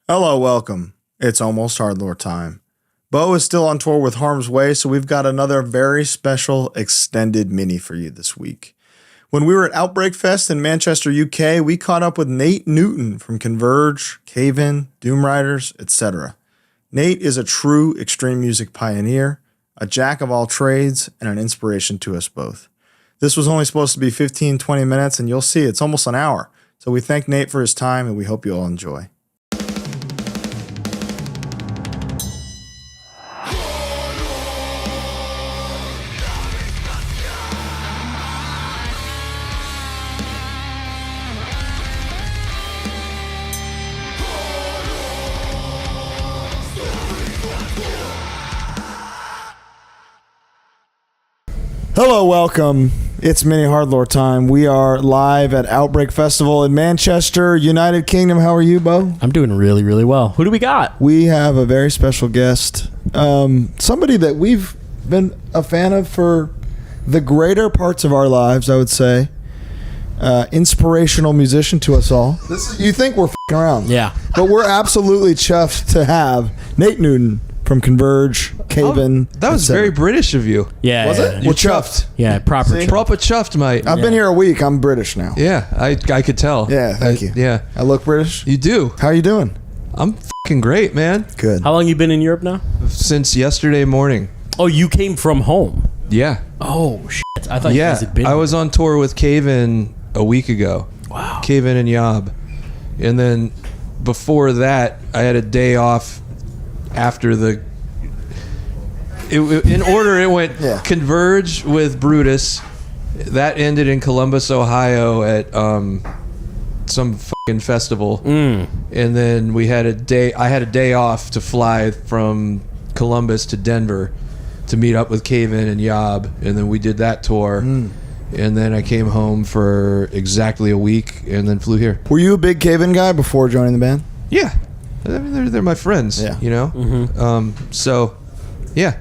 Hello, welcome. It's almost HardLore time. Bo is still on tour with Harm's Way, so we've got another very special extended mini for you this week. When we were at Outbreak Fest in Manchester, UK, we caught up with Nate Newton from Converge, Cave In, Doomriders, etc. Nate is a true extreme music pioneer, a jack of all trades, and an inspiration to us both. This was only supposed to be 15-20 minutes, and you'll see it's almost an hour. So we thank Nate for his time, and we hope you all enjoy. Hello, welcome. It's mini HardLore time. We are live at Outbreak Festival in Manchester, United Kingdom. How are you, Bo? I'm doing really, really well. Who do we got? We have a very special guest. Somebody that we've been a fan of for the greater parts of our lives, I would say. Inspirational musician to us all. You think we're f***ing around. Yeah. But we're absolutely chuffed to have Nate Newton from Converge, Cave In. That was very British of you. Yeah. Was it? You We're chuffed. Yeah, proper. See? Proper chuffed, mate. I've been here a week. I'm British now. Yeah, I could tell. Yeah, thank you. Yeah. I look British? You do. How are you doing? I'm fucking great, man. Good. How long you been in Europe now? Since yesterday morning. Oh, you came from home. Yeah. Oh, shit. I thought you guys had been. I was on tour with Cave In a week ago. Wow. Cave In and Yob. And then before that, I had a day off after the... in order, it went Converge with Brutus. That ended in Columbus, Ohio at some fucking festival. And then we had I had a day off to fly from Columbus to Denver to meet up with Cave In and Yob. And then we did that tour. And then I came home for exactly a week and then flew here. Were you a big Cave In guy before joining the band? Yeah. I mean, they're my friends, you know? So, yeah.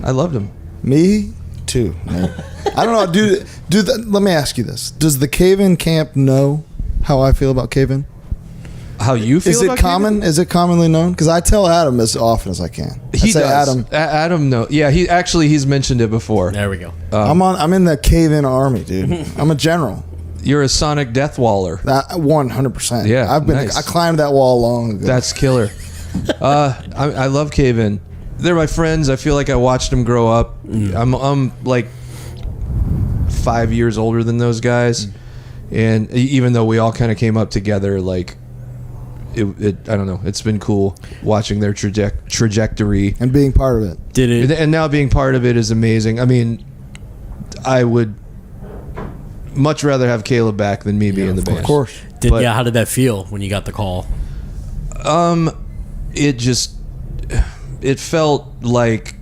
I loved them. Me too. Man. I don't know. Let me ask you this: does the Cave In camp know how I feel about Cave In? How you feel? Is it about common? Cave In? Is it commonly known? Because I tell Adam as often as I can. He I say, does. Adam, no. Yeah, he's mentioned it before. There we go. I'm in the Cave In army, dude. I'm a general. You're a sonic death waller. 100%. Yeah, I climbed that wall long ago. That's killer. I love Cave In. They're my friends. I feel like I watched them grow up. I'm like 5 years older than those guys, and even though we all kind of came up together, like it I don't know. It's been cool watching their trajectory and being part of it. Did it? And now being part of it is amazing. I mean, I would much rather have Caleb back than me being in the band. Of course. How did that feel when you got the call? It felt like,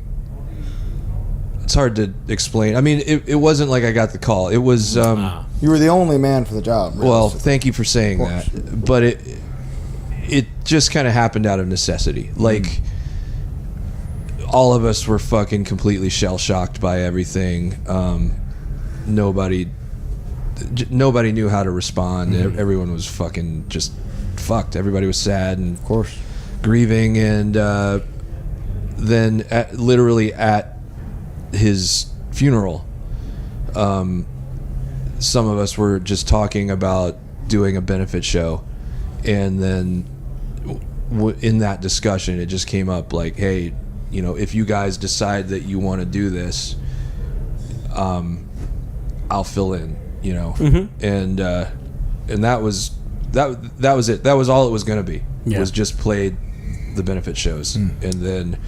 it's hard to explain. I mean, it wasn't like I got the call. It was You were the only man for the job. well, thank you for saying that. But it just kind of happened out of necessity. Like all of us were fucking completely shell shocked by everything. Nobody knew how to respond. Everyone was fucking just fucked. Everybody was sad and Of course. grieving, and then literally at his funeral, some of us were just talking about doing a benefit show, and then in that discussion it just came up like, hey, you know, if you guys decide that you want to do this, I'll fill in, you know. And that was it. That was all it was going to be. Was just played the benefit shows. And then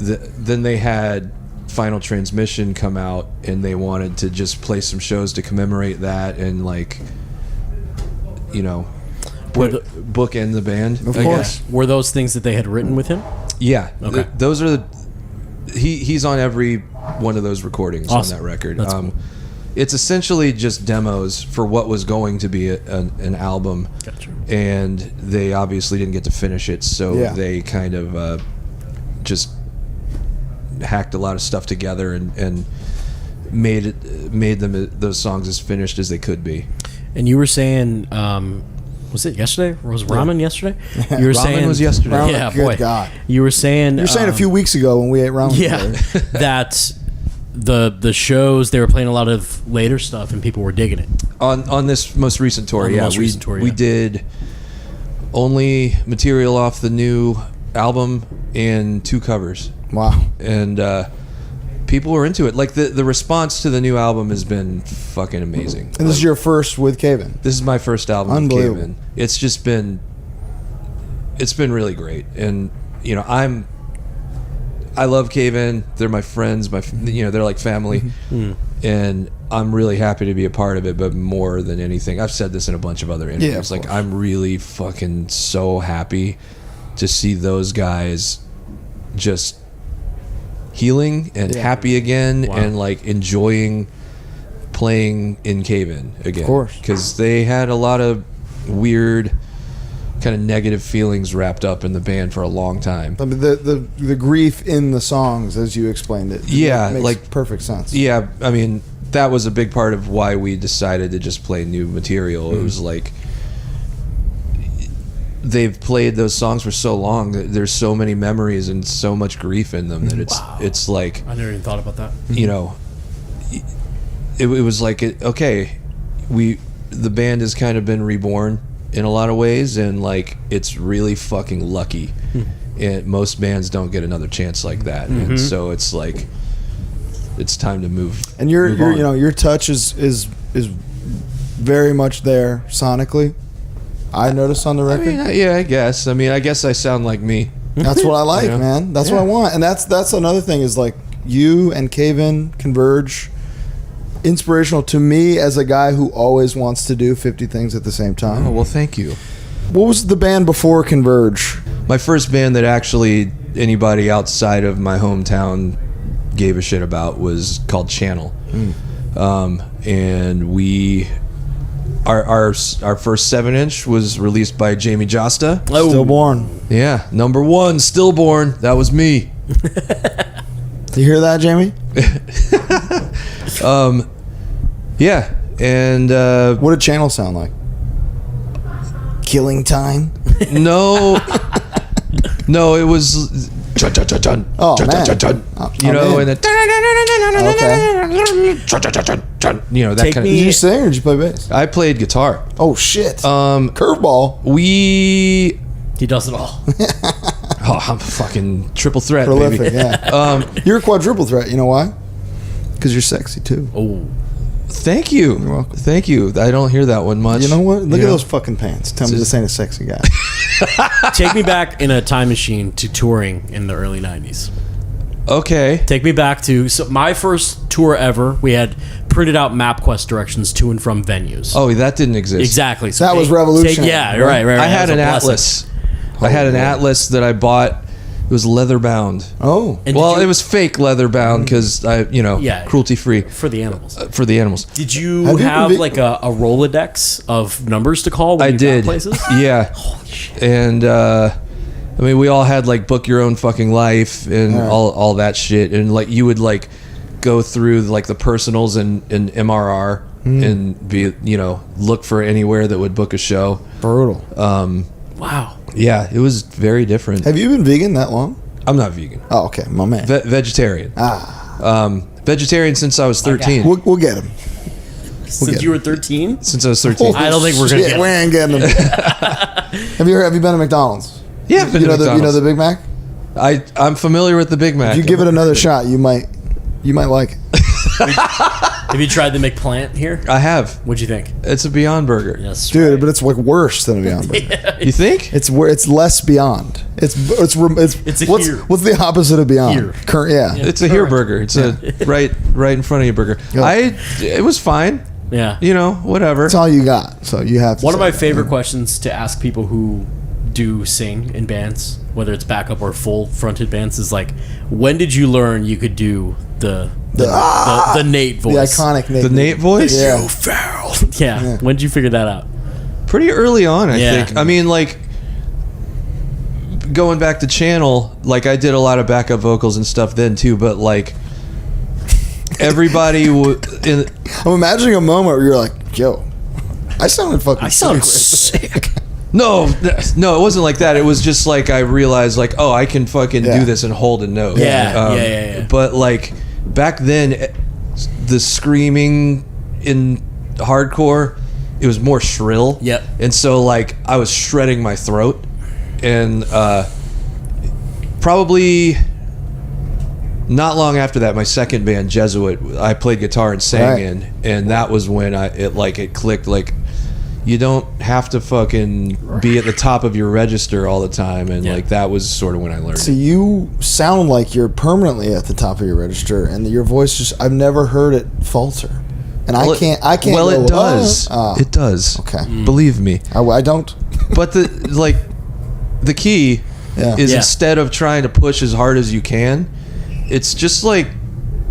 then they had Final Transmission come out, and they wanted to just play some shows to commemorate that, and like, you know, bookend the band. Of course. Were those things that they had written with him? Yeah. Okay. Those are he's on every one of those recordings. Awesome. On that record. That's cool. It's essentially just demos for what was going to be an album. Gotcha. And they obviously didn't get to finish it, so they kind of just hacked a lot of stuff together and made them those songs as finished as they could be. And you were saying Was it yesterday? Was ramen yesterday? You were Ramen was yesterday. Ramen, Yeah, good boy. God. You were saying. You're saying a few weeks ago when we ate ramen Yeah, together. that the shows, they were playing a lot of later stuff and people were digging it. On this most recent tour, On the most recent tour, we yeah. did only material off the new album and 2 covers, Wow. and people were into it. Like the response to the new album has been fucking amazing. And this is your first with Caven. This is my first album with Unbelievable. Caven. It's been really great, and you know I love Caven. They're my friends. They're like family, and I'm really happy to be a part of it. But more than anything, I've said this in a bunch of other interviews. of Like course. I'm really fucking so happy to see those guys just healing and happy again, Wow. and like enjoying playing in Caven again. Of course. Because they had a lot of weird kind of negative feelings wrapped up in the band for a long time. I mean, the grief in the songs, as you explained it. Yeah, it makes like- perfect sense. Yeah, I mean, that was a big part of why we decided to just play new material. It was like they've played those songs for so long that there's so many memories and so much grief in them that it's like, I never even thought about that. you know, it was like okay, the band has kind of been reborn in a lot of ways, and like it's really fucking lucky. And most bands don't get another chance like that, and so it's like it's time to move. And your move on. you know, your touch is very much there sonically. I noticed on the I record. mean, yeah, I guess. I mean, I guess I sound like me. That's what I like, Yeah. man. That's what I want. And that's another thing is like you and Caven, Converge, inspirational to me as a guy who always wants to do 50 things at the same time. Oh, well, thank you. What was the band before Converge? My first band that actually anybody outside of my hometown gave a shit about was called Channel. And we... Our first 7-inch was released by Jamie Josta. Stillborn. Yeah, number 1, Stillborn. That was me. You hear that, Jamie? Yeah, and What did Channel sound like? Killing Time? no, it was chun, chun, chun, chun, Oh, chun, man. chun, chun, Oh, you know, man. and the chun, chun, chun, chun, you know, that Take kind me- Did of. you sing or did you play bass? I played guitar. Oh, shit. Curveball. We. He does it all. Oh, I'm a fucking triple threat, Prolific, baby. yeah. You're a quadruple threat. You know why? Because you're sexy, too. Oh, Thank you. You're welcome. Thank you. I don't hear that one much. You know what? Look You at know? those fucking pants. Tell me this ain't a sexy guy. take me back in a time machine to touring in the early 90s. Okay. Take me back to my first tour ever. We had printed out MapQuest directions to and from venues. Oh, that didn't exist. Exactly. So That was revolutionary, yeah, right? right. I had That an was a blessing. atlas. I had an atlas that I bought. It was leather bound. Oh. And Well, did you- it was fake leather bound because Yeah. cruelty free for the animals. for the animals. Did you Have you have been- like a Rolodex of numbers to call when I you did. got places? Yeah. Holy shit. And I mean, we all had like book your own fucking life and all that shit, and like you would like go through like the personals and MRR and be look for anywhere that would book a show. Brutal. Wow. Yeah, it was very different. Have you been vegan that long? I'm not vegan. Oh, okay. My man. Vegetarian. Vegetarian since I was 13. We'll get him. Since you were 13? Since I was 13. I don't think we're gonna Shit, get we him. ain't getting him. have you been to McDonald's? Yeah, I've been you to know McDonald's. the Big Mac? I'm familiar with the Big Mac. If you give it another shot, you might like it. Have you tried the McPlant here? I have. What'd you think? It's a Beyond Burger. Yes, Dude, but it's like worse than a Beyond Burger. You think? It's less Beyond. It's It's a what's here. what's the opposite of Beyond? Here. Yeah. It's a here burger. It's a right in front of you burger. Yeah. It was fine. Yeah. Whatever. That's all you got. So you have to One of say my that. favorite questions to ask people who do sing in bands, whether it's backup or full fronted bands, is like, when did you learn you could do the Nate voice? The iconic Nate. The Nate voice? Yeah. Farrell. Yeah. When did you figure that out? Pretty early on, I Yeah. think. I mean, like, going back to Channel, like, I did a lot of backup vocals and stuff then, too, but, like, everybody I'm imagining a moment where you're like, yo, I sounded fucking I sound sick. sick. No, it wasn't like that. It was just like I realized, like, oh, I can fucking do this and hold a note. Yeah. But like back then, the screaming in hardcore, it was more shrill. Yep. And so like I was shredding my throat, and probably not long after that, my second band, Jesuit, I played guitar and sang in, and that was when it clicked. Like, you don't have to fucking be at the top of your register all the time, and like that was sort of when I learned. So you sound like you're permanently at the top of your register, and your voice just—I've never heard it falter, and I can't. Well, go, it does. It does. Okay, believe me. I don't. But the key is instead of trying to push as hard as you can, it's just like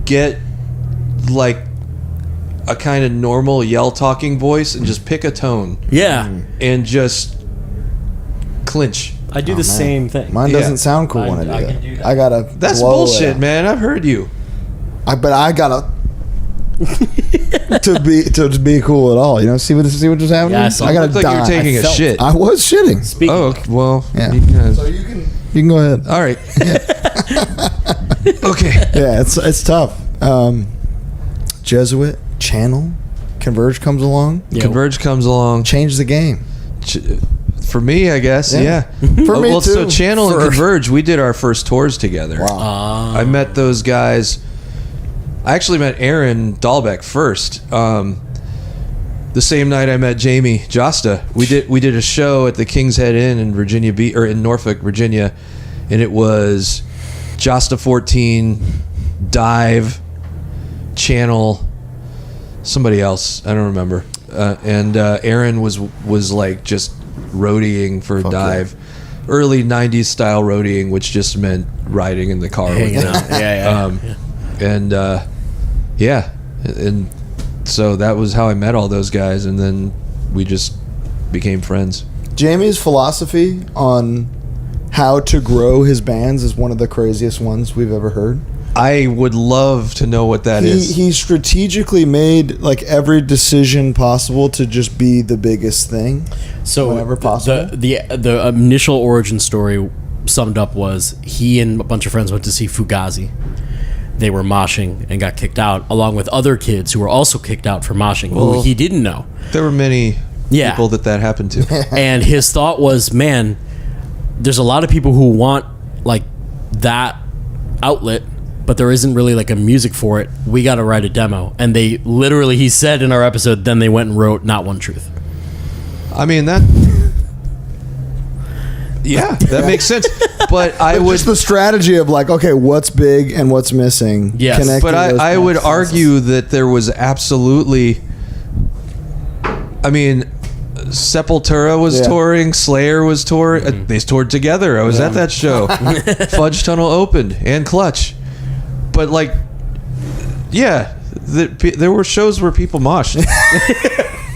get like a kind of normal yell talking voice and just pick a tone. Yeah. And just clinch. I do the same thing. Mine doesn't sound cool when I do that. I gotta. That's bullshit, man. I've heard you. But I gotta to be cool at all. You know, see what just happening. Yeah, I gotta look like you're taking a shit. I was shitting. Speaking. Oh well. Yeah. So you can go ahead. All right. Okay. Yeah, it's tough. Jesuit, Channel, Converge comes along. Yeah. Converge comes along. Change the game. For me, I guess. Yeah. For me well, too. so Channel and Converge, we did our first tours together. Wow. I met those guys. I actually met Aaron Dahlbeck first. The same night I met Jamie Josta. We did a show at the King's Head Inn in Virginia Beach, or in Norfolk, Virginia, and it was Josta 14, Dive, Channel, somebody else, I don't remember. And Aaron was like just roadieing for Dive. Early 90s style roadieing, which just meant riding in the car with them. And so that was how I met all those guys, and then we just became friends. Jamie's philosophy on how to grow his bands is one of the craziest ones we've ever heard. I would love to know what that is. He strategically made like every decision possible to just be the biggest thing. So whenever possible. The initial origin story summed up was he and a bunch of friends went to see Fugazi. They were moshing and got kicked out, along with other kids who were also kicked out for moshing. Well, he didn't know. There were many people that happened to. And his thought was, man, there's a lot of people who want like that outlet, but there isn't really like a music for it. We got to write a demo. And they literally, he said in our episode, then they went and wrote Not One Truth. I mean, that makes sense. But I would just the strategy of like, okay, what's big and what's missing. Yes, but I would argue that there was absolutely. I mean, Sepultura was touring, Slayer was touring. They toured together. I was at that show. Fudge Tunnel opened and Clutch. But like, there were shows where people moshed.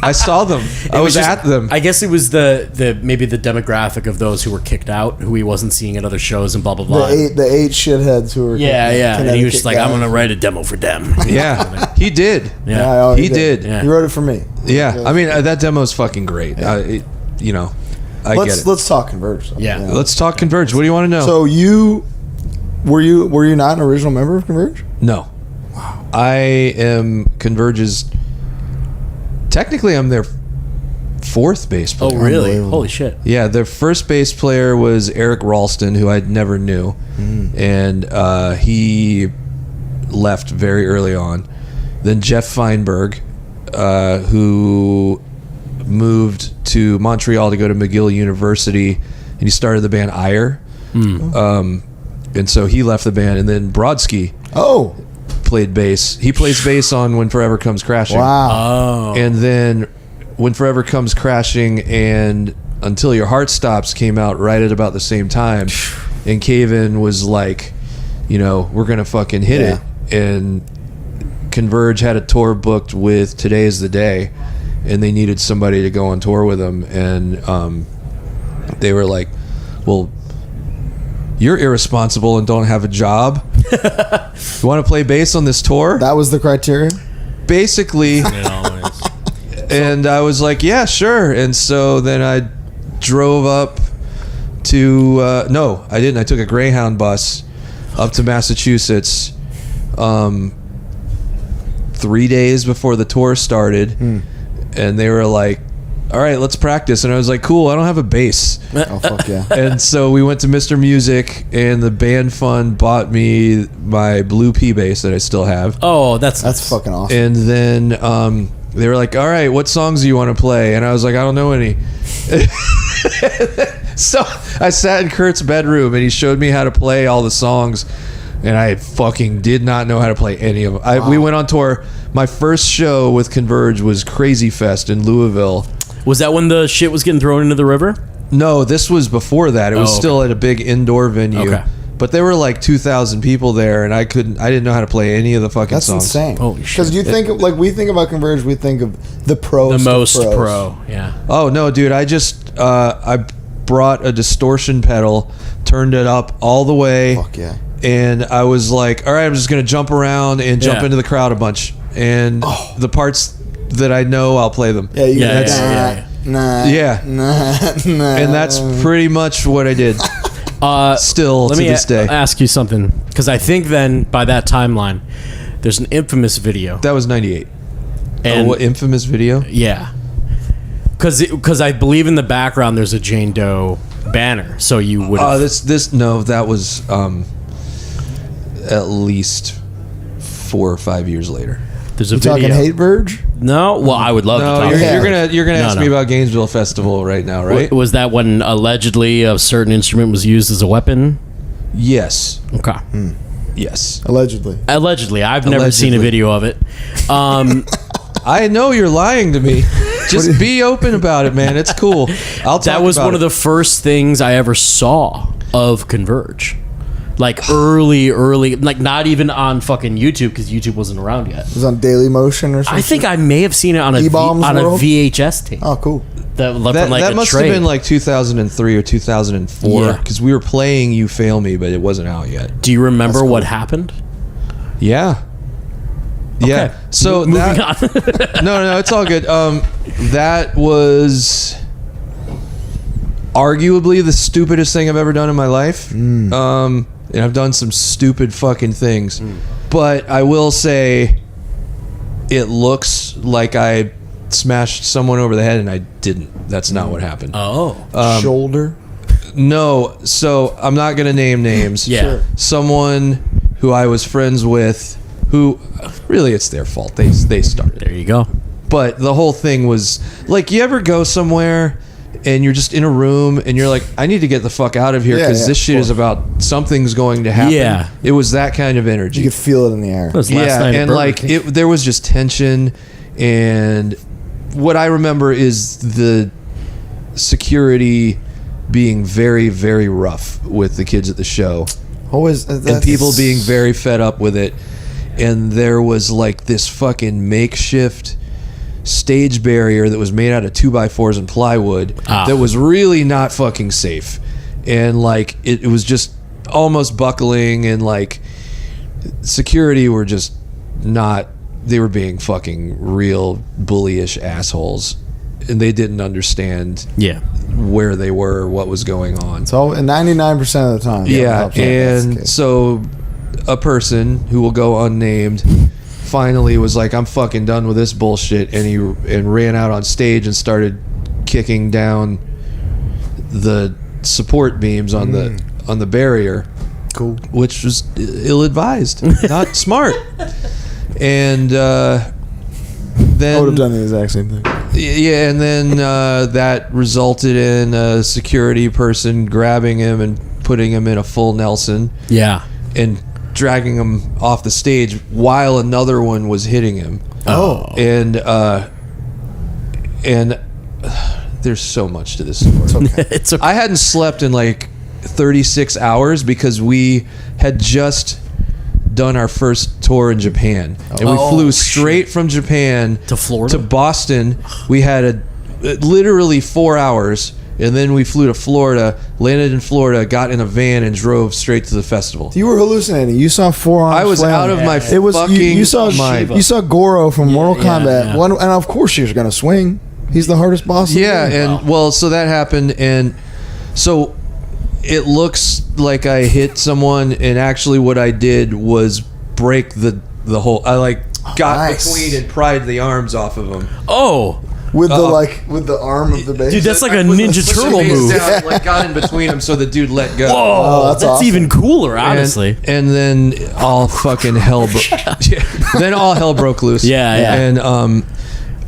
I saw them. I was at them. I guess it was the maybe the demographic of those who were kicked out, who he wasn't seeing at other shows and blah blah blah. The eight shitheads who were and he was just like, I'm gonna write a demo for them. Yeah, he did. Yeah, he did. Yeah. He wrote it for me. Yeah, I mean that demo's fucking great. Yeah. I get it. Let's talk Converge. Though. Yeah. Let's talk Converge. What do you want to know? So were you not an original member of Converge? No. Wow. I am Converge's. Technically, I'm their fourth bass player. Oh, really? Holy shit. Yeah, their first bass player was Eric Ralston, who I never knew. And he left very early on. Then Jeff Feinberg, who moved to Montreal to go to McGill University, and he started the band Ire. And so he left the band. And then Brodsky. Oh. Played bass. He plays bass on When Forever Comes Crashing. Wow. Oh. And then When Forever Comes Crashing and Until Your Heart Stops came out right at about the same time. And Cave-In was like, we're going to fucking hit it. And Converge had a tour booked with Today Is the Day. And they needed somebody to go on tour with them. And they were like, well, you're irresponsible and don't have a job. You want to play bass on this tour? That was the criteria? Basically. And I was like, yeah, sure. And so then I drove up to no, I didn't. I took a Greyhound bus up to Massachusetts 3 days before the tour started, and they were like, all right, let's practice. And I was like, cool, I don't have a bass. Oh, fuck yeah. And so we went to Mr. Music, and the band fund bought me my Blue P bass that I still have. Oh, that's fucking awesome. And then they were like, all right, what songs do you want to play? And I was like, I don't know any. So I sat in Kurt's bedroom, and he showed me how to play all the songs, and I fucking did not know how to play any of them. We went on tour. My first show with Converge was Crazy Fest in Louisville. Was that when the shit was getting thrown into the river? No, this was before that. It was still at a big indoor venue. Okay. But there were like 2,000 people there, and I didn't know how to play any of the fucking songs. That's insane. Holy shit. Because you think, like, we think about Converge, we think of the pros. The most pro, yeah. Oh, no, dude. I just, I brought a distortion pedal, turned it up all the way. Fuck yeah. And I was like, all right, I'm just going to jump around and jump into the crowd a bunch. And the parts that I know, I'll play them. Yeah, Nah. And that's pretty much what I did. Still to this day. Let me ask you something, because I think then by that timeline, there's an infamous video. That was 98. And what infamous video? Yeah, because I believe in the background there's a Jane Doe banner. So you would. That was at least 4 or 5 years later. There's a video. Talking Hate Verge? No, well, I would love to talk. You're gonna ask me about Gainesville Festival right now, right? Was that when allegedly a certain instrument was used as a weapon? Yes. Okay. Yes. Allegedly. I've never seen a video of it. I know you're lying to me. Just be open about it, man. It's cool. That was one of the first things I ever saw of Converge. Like early, like not even on fucking YouTube, because YouTube wasn't around yet. It was on Daily Motion or something. I think I may have seen it on a VHS tape. Oh, cool. That must have been like 2003 or 2004, because we were playing You Fail Me, but it wasn't out yet. Do you remember what happened? Yeah. Okay. Yeah. So moving on. No, it's all good. That was arguably the stupidest thing I've ever done in my life. And I've done some stupid fucking things. But I will say it looks like I smashed someone over the head, and I didn't. That's not what happened. Oh. Shoulder? No. So I'm not going to name names. Yeah. Sure. Someone who I was friends with, who really it's their fault. They started. There you go. But the whole thing was like, you ever go somewhere and you're just in a room and you're like, I need to get the fuck out of here because this shit is about something's going to happen. Yeah. It was that kind of energy. You could feel it in the air. And like there was just tension, and what I remember is the security being very, very rough with the kids at the show. Always, and people being very fed up with it. And there was like this fucking makeshift stage barrier that was made out of 2x4s and plywood that was really not fucking safe, and like it was just almost buckling, and like security were just not, they were being fucking real bullyish assholes, and they didn't understand where they were or what was going on. So 99% of the time. And so a person who will go unnamed finally was like, I'm fucking done with this bullshit, and he ran out on stage and started kicking down the support beams on the barrier. Cool. Which was ill-advised, not smart. And then I would have done the exact same thing. Yeah, and then that resulted in a security person grabbing him and putting him in a full Nelson. Yeah. And dragging him off the stage while another one was hitting him. And there's so much to this story. It's okay. I hadn't slept in like 36 hours because we had just done our first tour in Japan, and we flew straight from Japan to Florida, to Boston. We had literally 4 hours. And then we flew to Florida, landed in Florida, got in a van, and drove straight to the festival. You were hallucinating. You saw forearms. I was flailing. out of my it was, fucking you saw mind. You saw Goro from Mortal Kombat. And of course she was going to swing. He's the hardest boss. Yeah, in the game. and well, so that happened, and so it looks like I hit someone, and actually what I did was break the whole. I got between and pried the arms off of him. Oh. With the arm of the base. Dude, that's like a Ninja Turtle move. Down, got in between them so the dude let go. Whoa, that's awesome. even cooler, honestly. And then all fucking hell then all hell broke loose. Yeah. And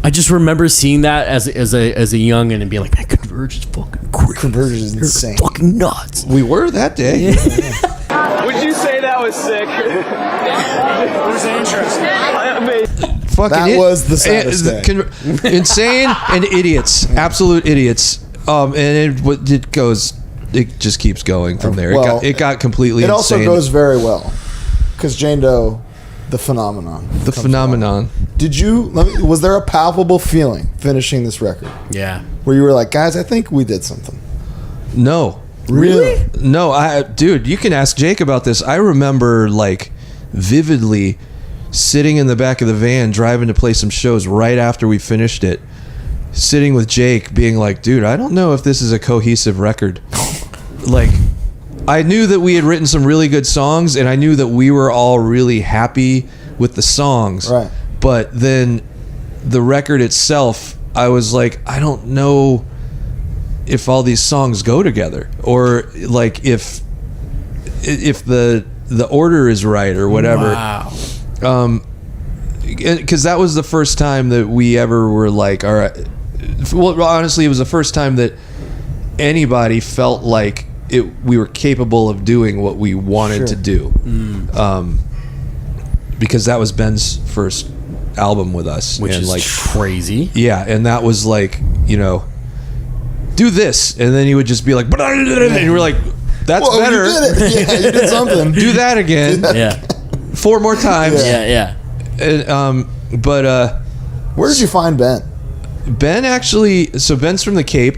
I just remember seeing that as a youngin' and being like, man, Converge is fucking crazy. Converge is insane. Fucking nuts. we were that day. Would you say that was sick? It was interesting. Fucking was the saddest day. Insane and idiots, absolute idiots. And it just keeps going from there. Well, It got completely It insane. also goes very well because Jane Doe, the phenomenon. The phenomenon. Was there a palpable feeling finishing this record Yeah. where you were like, guys, I think we did something? No. Really? No, dude, you can ask Jake about this. I remember vividly sitting in the back of the van driving to play some shows right after we finished it, sitting with Jake being like, dude, I don't know if this is a cohesive record. I knew that we had written some really good songs, and I knew that we were all really happy with the songs. Right. But then the record itself, I was like, I don't know if all these songs go together, or if the order is right or whatever. Wow. Because that was the first time that we ever were like, all right. Well, honestly, it was the first time that anybody felt like we were capable of doing what we wanted to do. Because that was Ben's first album with us, Which is crazy. Yeah, and that was do this, and then he would just be like, and you were like, that's Whoa, better. You did it. Yeah, you did something. Do that again. Yeah. 4 more times. Yeah. And, but Where did you find Ben? Ben actually, so Ben's from the Cape,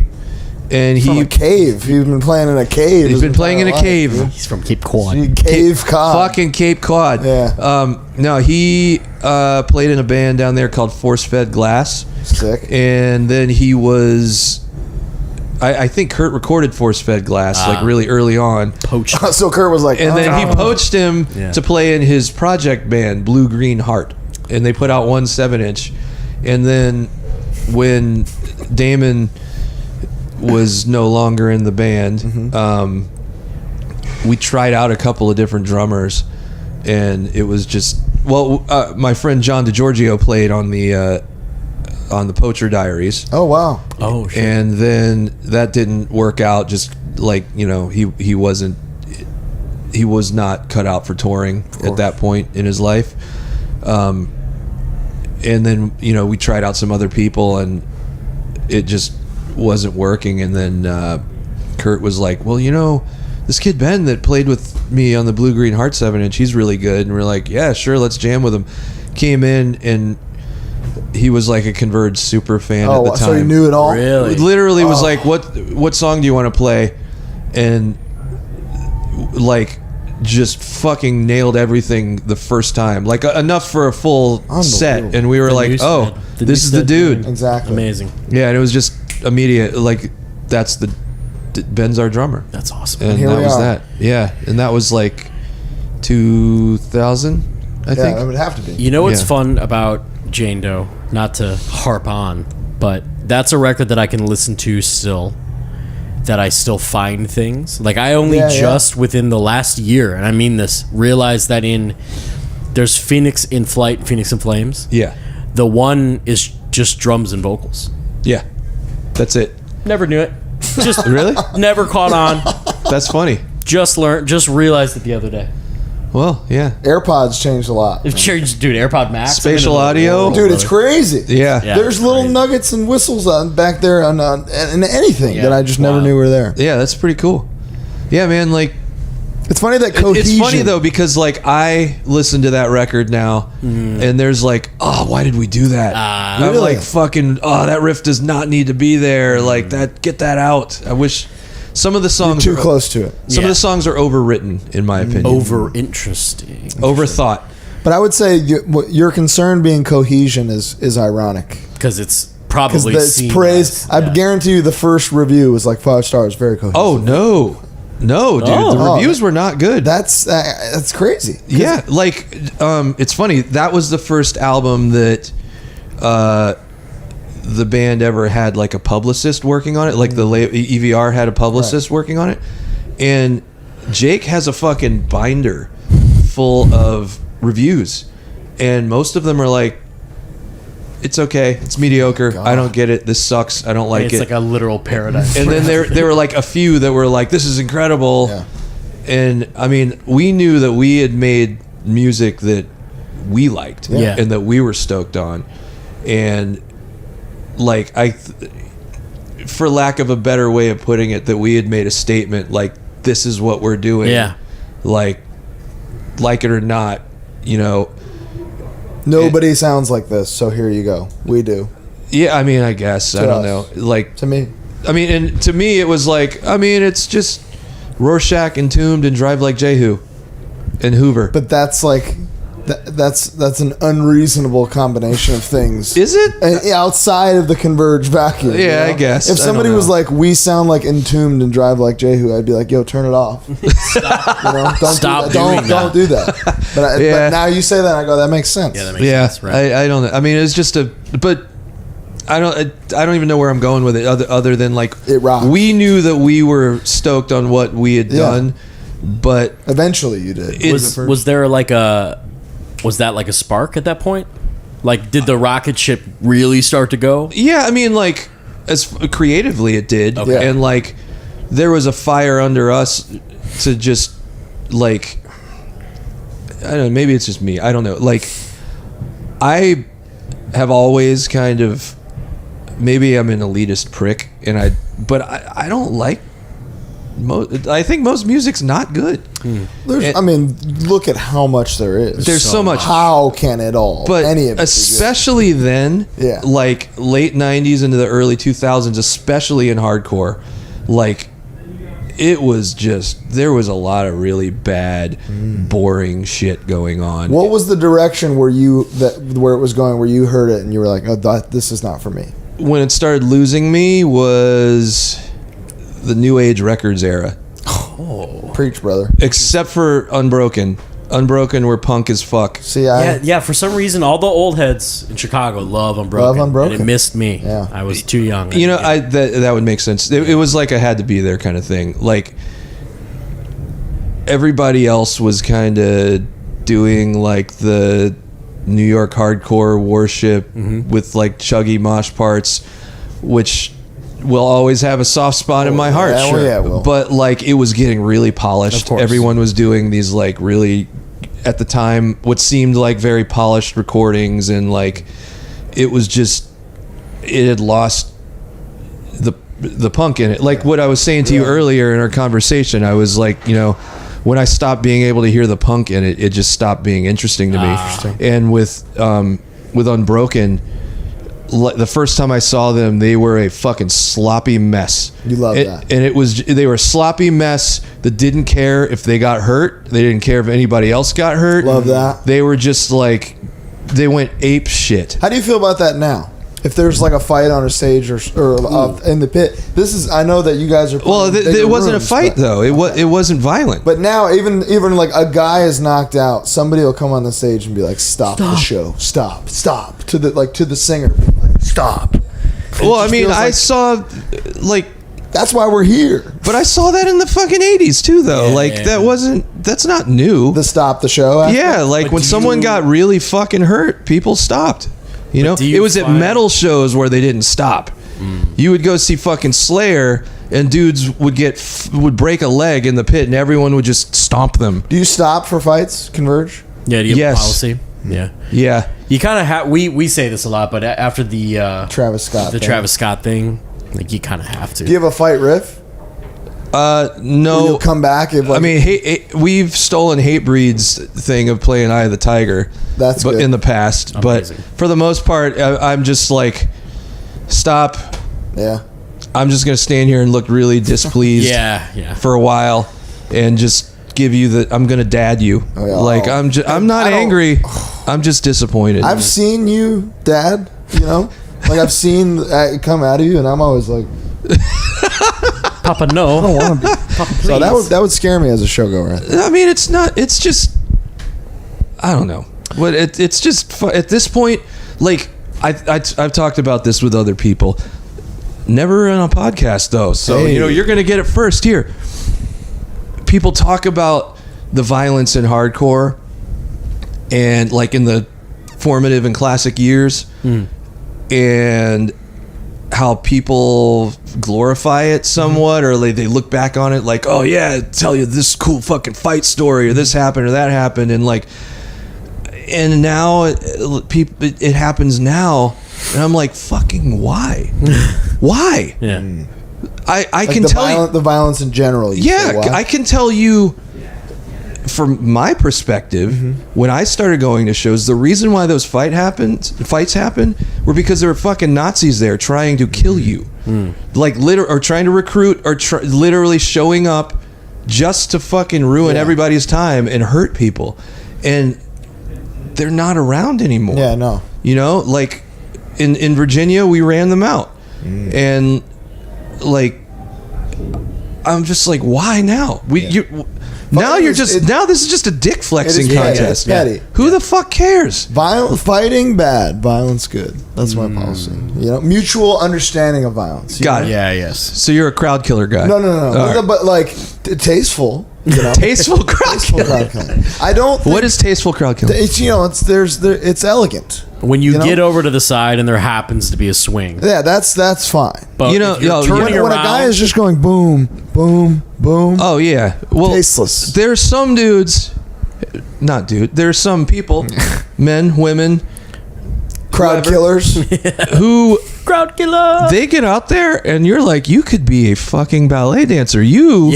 and From a cave. He's been playing in a cave. he's been playing in a cave. He's from Cape Cod. Cave Cod. Fucking Cape Cod. Yeah. No, he played in a band down there called Force Fed Glass. Sick. And then he was, I think Kurt recorded Force Fed Glass really early on. Poached. So Kurt was like, And then he poached him to play in his project band, Blue Green Heart. And they put out 1 7-inch. And then when Damon was no longer in the band, we tried out a couple of different drummers. And it was just, my friend John DiGiorgio played on the Poacher Diaries. Oh, wow. Oh, shit. And then that didn't work out. Just he was not cut out for touring at that point in his life. And then we tried out some other people, and it just wasn't working. And then Kurt was like, well, this kid Ben that played with me on the Blue Green Heart 7-inch, he's really good. And we're like, yeah, sure, let's jam with him. Came in, and he was like a Converge super fan at the time. So he knew it all? Really? Literally was like, what song do you want to play? And just fucking nailed everything the first time. Enough for a full set. And we were like, this is the dude. Exactly. Amazing. Yeah, and it was just immediate. That's Ben's our drummer. That's awesome. And here that we was are. that. Yeah, and that was 2000, I think. Yeah, it would have to be. You know what's Yeah. fun about Jane Doe? Not to harp on, but that's a record that I can listen to still. That I still find things. I only just within the last year, and I mean this, realized that there's Phoenix in Flight, Phoenix in Flames. Yeah. The one is just drums and vocals. Yeah. That's it. Never knew it. Just Really? never caught on. That's funny. Just realized it the other day. Well, yeah. AirPods changed a lot. Dude, AirPod Max. Spatial audio. Dude, it's crazy. Yeah. Yeah. There's little crazy. nuggets and whistles back there and anything Yeah. that I just never Wow. knew were there. Yeah, that's pretty cool. Yeah, man, It's funny that cohesion. it's funny though because I listen to that record now and there's why did we do that? I'm Really? that riff does not need to be there. Get that out. I wish some of the songs Too close to it. Some of the songs are overwritten in my opinion. Over interesting. Overthought. But I would say your concern being cohesion is ironic. Because it's probably it's seen praise. that. I guarantee you, the first review was like 5 stars, very cohesive. Oh no, dude, the reviews were not good. That's crazy. Yeah, like it's funny. That was the first album that the band ever had like a publicist working on it. Like the EVR had a publicist working on it, and Jake has a fucking binder full of reviews, and most of them are like, "It's okay, it's mediocre. I don't get it. This sucks. I don't like it." It's like a literal paradise. And then there were like a few that were like, "This is incredible." Yeah. And I mean, we knew that we had made music that we liked and that we were stoked on, and like for lack of a better way of putting it, that we had made a statement like, this is what we're doing. Yeah. Like it or not, Nobody sounds like this, so here you go. We do. Yeah, I mean, I guess. I don't know. Like, to me. I mean, and to me, it was like, I mean, it's just Rorschach, Entombed, and Drive Like Jehu and Hoover. But that's like, that's an unreasonable combination of things. Is it? And outside of the Converge vacuum. Yeah, I guess. If somebody was like, we sound like Entombed and Drive Like Jehu, I'd be like, yo, turn it off. Stop don't do that. But now you say that, I go, that makes sense. Yeah, that makes sense. Right. I don't know. I mean, it's just but I don't even know where I'm going with it other than like, it rocks. We knew that we were stoked on what we had done, but eventually you did. Was there like was that like a spark at that point? Like, did the rocket ship really start to go? Yeah, I mean, like, as creatively it did. Okay. And like, there was a fire under us to just like, I don't know, maybe it's just me, I don't know, like, I have always kind of, maybe I'm an elitist prick, but I don't like I think most music's not good. I mean, look at how much there is. There's so much. How can it all? But any of it especially then, like late 90s into the early 2000s, especially in hardcore, like it was just, there was a lot of really bad, boring shit going on. What was the direction where it was going, where you heard it and you were like, oh, this is not for me? When it started losing me was the New Age Records era. Oh, preach, brother. Except for Unbroken. Unbroken were punk as fuck. See, for some reason, all the old heads in Chicago love Unbroken. And it missed me. Yeah. I was too young. That would make sense. It was like I had to be there kind of thing. Like, everybody else was kind of doing like the New York hardcore worship with like chuggy mosh parts, which will always have a soft spot in my heart. Yeah, it will. But like, it was getting really polished. Of course. Everyone was doing these like really, at the time, what seemed like very polished recordings, and like it was just, it had lost the punk in it. Like what I was saying to you earlier in our conversation, I was like, when I stopped being able to hear the punk in it, it just stopped being interesting to me. And with Unbroken, the first time I saw them, they were a fucking sloppy mess. You love that. And they were a sloppy mess that didn't care if they got hurt. They didn't care if anybody else got hurt. Love that. They were just like, they went ape shit. How do you feel about that now? If there's like a fight on a stage or in the pit, I know that you guys are. Well, it wasn't a fight though. It wasn't violent. But now, even like a guy is knocked out, somebody will come on the stage and be like, "Stop the show! Stop! to the singer, like, stop." Well, I mean, I saw like. That's why we're here. But I saw that in the fucking 80s too, though. That's not new. The stop the show aspect? Yeah, like when someone got really fucking hurt, people stopped. It was at metal shows where they didn't stop. You would go see fucking Slayer, and dudes would break a leg in the pit, and everyone would just stomp them. Do you stop for fights, Converge? Yeah, do you have a policy? Yeah. Yeah. You kind of have, we say this a lot, but after the Travis Scott thing, like you kind of have to. Do you have a fight riff? No. You'll come back. I mean, we've stolen Hatebreed's thing of playing Eye of the Tiger. That's good. In the past. Amazing. But for the most part, I'm just like, stop. Yeah. I'm just gonna stand here and look really displeased. Yeah. For a while, and just give you I'm gonna dad you. Oh, yeah. Like I'm not angry. I'm just disappointed. I've seen you, Dad. Like I've seen it come out of you, and I'm always like, Papa, no. I don't want to be. Papa, please. So that would scare me as a showgoer. I mean, it's not. It's just. I don't know. But it's just at this point, like I've talked about this with other people. Never on a podcast though, so Hey. you're gonna get it first here. People talk about the violence in hardcore, and like in the formative and classic years, and how people glorify it somewhat, or they look back on it like, oh yeah, tell you this cool fucking fight story, or this happened or that happened, and like, and now it happens now, and I'm like, fucking why? Why? Yeah. I Like can tell you the violence in general. I can tell you from my perspective, when I started going to shows, the reason why those fights happened were because there were fucking Nazis there trying to kill you, like or trying to recruit, or literally showing up just to fucking ruin everybody's time and hurt people, and they're not around anymore. Yeah, no. You know, like in Virginia, we ran them out, and like I'm just like, why now? Now this is just a dick flexing contest. It's petty. Who the fuck cares? Fighting bad, violence good. That's my policy. Mutual understanding of violence. Got it. Yeah, yes. So you're a crowd killer guy. No. All right. But like tasteful. Tasteful crowd Tasteful killer. crowd killing. I don't. What is tasteful crowd killing? It's it's elegant. When you know? get over to the side and there happens to be a swing. Yeah, that's fine. But You know, if you're yo, turning When a around, guy is just going boom, boom, boom. Oh yeah. Well, Tasteless. there's some dudes, there's some people, men, women, Crowd whoever, killers. who crowd killer. they get out there and you're like, you could be a fucking ballet dancer. You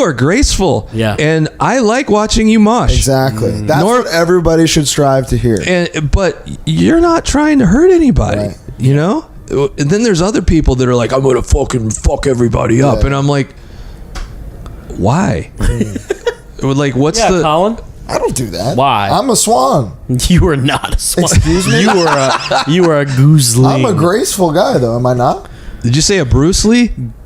are graceful. Yeah. And I like watching you mosh. Exactly. That's what everybody should strive to hear. But you're not trying to hurt anybody. Right. You know? And then there's other people that are like, I'm gonna fucking fuck everybody up. And I'm like, why? Like, what's Yeah, the Colin? I don't do that. Why? I'm a swan. You are not a swan. Excuse me? You are a gooseling. I'm a graceful guy, though. Am I not? Did you say a Bruce Lee?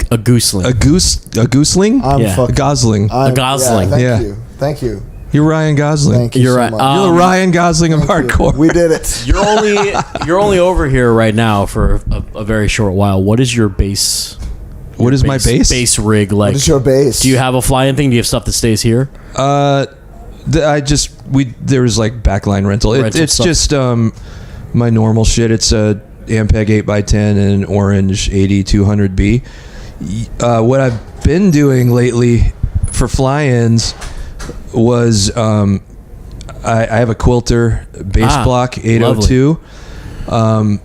A gooseling. A gooseling? I'm Yeah. fucking. A Gosling. I'm- Gosling. Yeah. Thank you. You're Ryan Gosling. Thank you You're so right. much. You're the Ryan Gosling of hardcore. We did it. You're only over here right now for a very short while. What is your base? What is my base? Base rig like? What is your base? Do you have a flying thing? Do you have stuff that stays here? There was like backline rental. Rental It's stuff. just my normal shit. It's a Ampeg 8x10 and an Orange 80-200B. What I've been doing lately for fly-ins was I have a Quilter bass block 802.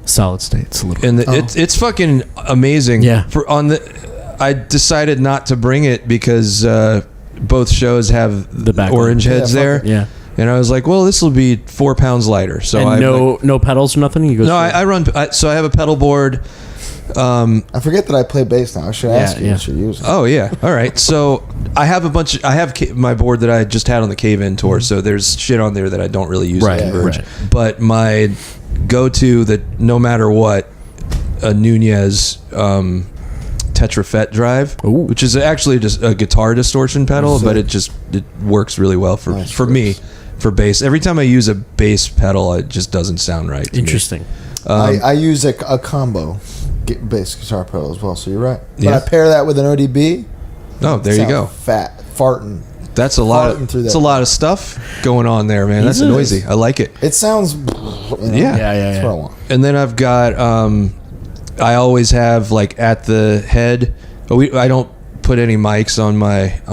Solid state. It's a little. And it's fucking amazing. Yeah. I decided not to bring it because both shows have The back orange one. heads Yeah, there. fuck Yeah. And I was like, well, this will be 4 pounds lighter. So And I no pedals or nothing. You go. no, I run. So I have a pedal board. I forget that I play bass now. I should ask you what you're using. Oh yeah. All right. So I have my board that I just had on the Cave In tour. So there's shit on there that I don't really use Right, in Converge. right. But my go-to that no matter what, a Nunez Tetrafet drive, Ooh. which is actually just a guitar distortion pedal, but it works really well for me for bass. Every time I use a bass pedal, it just doesn't sound right. To Interesting. Me. I use a combo bass guitar pedal as well, so you're right. But Yeah. I pair that with an ODB. Oh, there you sound go. Fat, farting. That's a lot. Farting through That's that. a lot of stuff going on there, man. That's It is. noisy. I like it. It sounds. Yeah. That's what I want. And then I've got. I always have like at the head. I don't put any mics on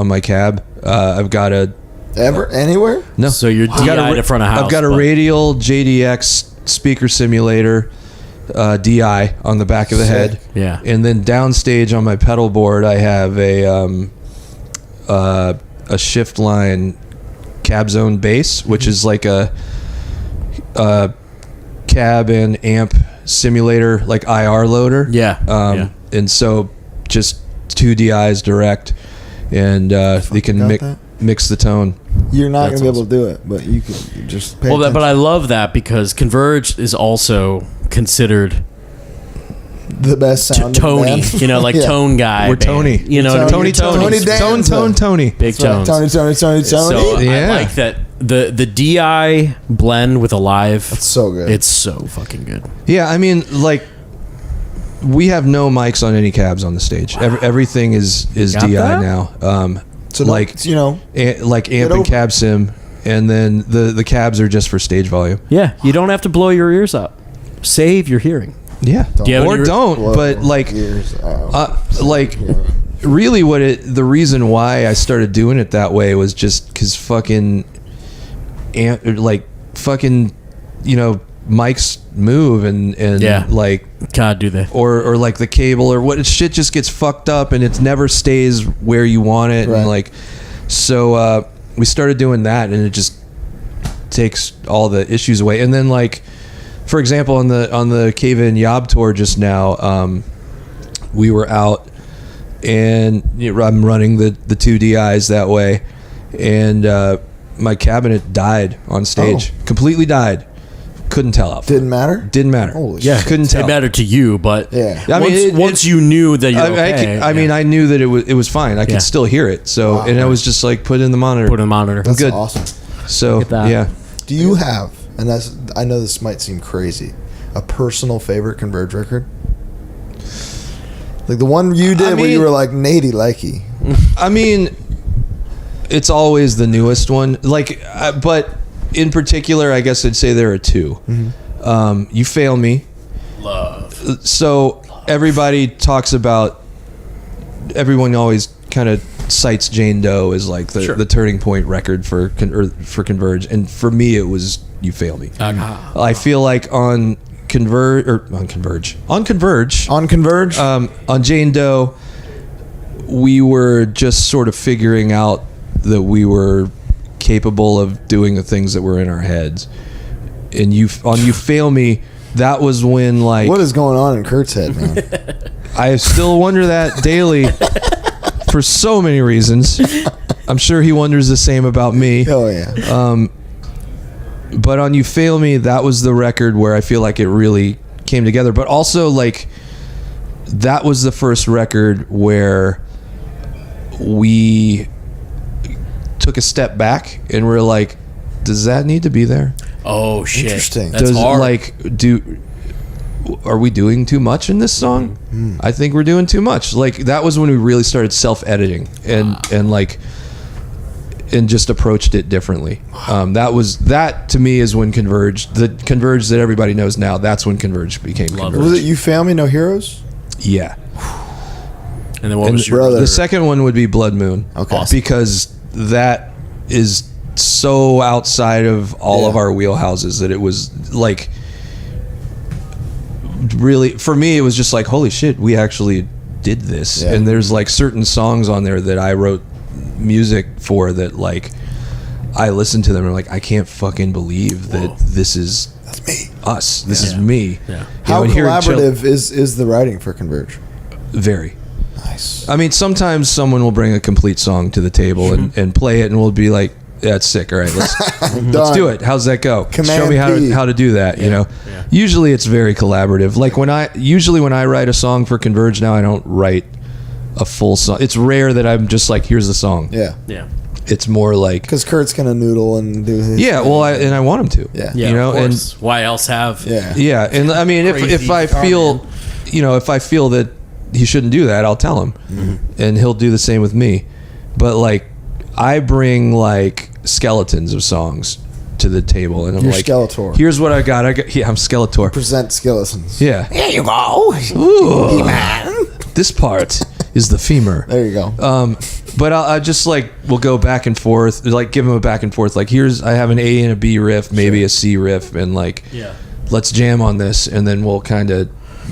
my cab. I've got a. Anywhere? No. So you're DI'd in front of house. I've got a but- radial JDX speaker simulator, DI on the back of the head. Yeah. And then downstage on my pedal board, I have a shift line cab zone bass, which is like a cab and amp simulator, like IR loader. Yeah. Yeah. And so just 2 DIs direct, and they can got that? mix the tone. You're not That's going to be able to do it, but you can just pay Well, attention. but I love that because Converge is also considered the best sound. Tony, you know, like Yeah. Tone Guy. We're band. Tony. You know, Tony Tony. Tony. Big That's right. Tones. Tony. So Yeah. I like that the DI blend with Alive. It's so good. It's so fucking good. Yeah, I mean, like, we have no mics on any cabs on the stage. Everything is Got DI that? now. so like, you know, like amp over- and cab sim, and then the cabs are just for stage volume. Yeah, you don't have to blow your ears out. Save your hearing. Yeah, you have or any- don't. blow But like, ears out. like, really, the reason why I started doing it that way was just because fucking, you know, mics move and Yeah. like. God, do they? Or like the cable or what shit just gets fucked up and it never stays where you want it. Right. And like, so we started doing that and it just takes all the issues away. And then like, for example, on the Cave In Yob tour just now, we were out and I'm running the two DIs that way, and my cabinet died on stage. Completely died. Couldn't tell out. Didn't matter. Didn't matter. Holy Yeah, couldn't tell. It mattered to you, but Yeah. I mean, once you knew that you're okay. I mean, I knew that it was fine. I could still hear it. So, and I was just like, put it in the monitor. put in the monitor. That's good. awesome. So, Look at that. yeah. Do you have, and that's, I know this might seem crazy, a personal favorite Converge record? Like the one you did where you were like, Nady likey. I mean, it's always the newest one. Like, but in particular, I guess I'd say there are two. You Fail Me. Love. So everybody talks about. Everyone always kind of cites Jane Doe as like the turning point record for Converge, and for me it was You Fail Me. I feel like on Converge, on Jane Doe, we were just sort of figuring out that we were capable of doing the things that were in our heads. And You Fail Me, that was when like, What is going on in Kurt's head, man? I still wonder that daily for so many reasons. I'm sure he wonders the same about me. Oh yeah. But on You Fail Me, that was the record where I feel like it really came together. But also, like, that was the first record where we took a step back and we're like, does that need to be there? Oh shit! Interesting. That's Does hard. are we doing too much in this song? I think we're doing too much. Like, that was when we really started self-editing and just approached it differently. That to me is when Converge that everybody knows now. That's when Converge became Converge. Was it You Fail Me, No Heroes? Yeah. and then what was your brother? The second one would be Blood Moon. Okay. Because that is so outside of all of our wheelhouses that it was like, really, for me, it was just like, holy shit, we actually did this. Yeah. And there's like certain songs on there that I wrote music for that, like, I listened to them and I'm like, I can't fucking believe that this is That's me. us. This is me. Yeah. You How know, and hearing collaborative is the writing for Converge? very. Nice. I mean, sometimes someone will bring a complete song to the table and play it, and we'll be like, "Yeah, it's sick. All right, let's do it. How's that go? Command Show me P. how to do that." You know, usually it's very collaborative. Like when I write a song for Converge now, I don't write a full song. It's rare that I'm just like, "Here's the song." Yeah. Yeah. It's more like, Because Kurt's gonna noodle and do his. yeah. Well, I want him to. Yeah. Yeah. You know, of course. Why else have? Yeah. yeah. And I mean, if Crazy I guitar feel, man. if I feel that he shouldn't do that, I'll tell him, and he'll do the same with me. But like, I bring like skeletons of songs to the table, and I'm You're like, Skeletor. here's what I got. Yeah, I'm Skeletor. Present skeletons. Yeah. There you go. Ooh, this part is the femur. There you go. But I just like, we'll go back and forth, like give him a back and forth. Like, I have an A and a B riff, maybe a C riff, and like, let's jam on this, and then we'll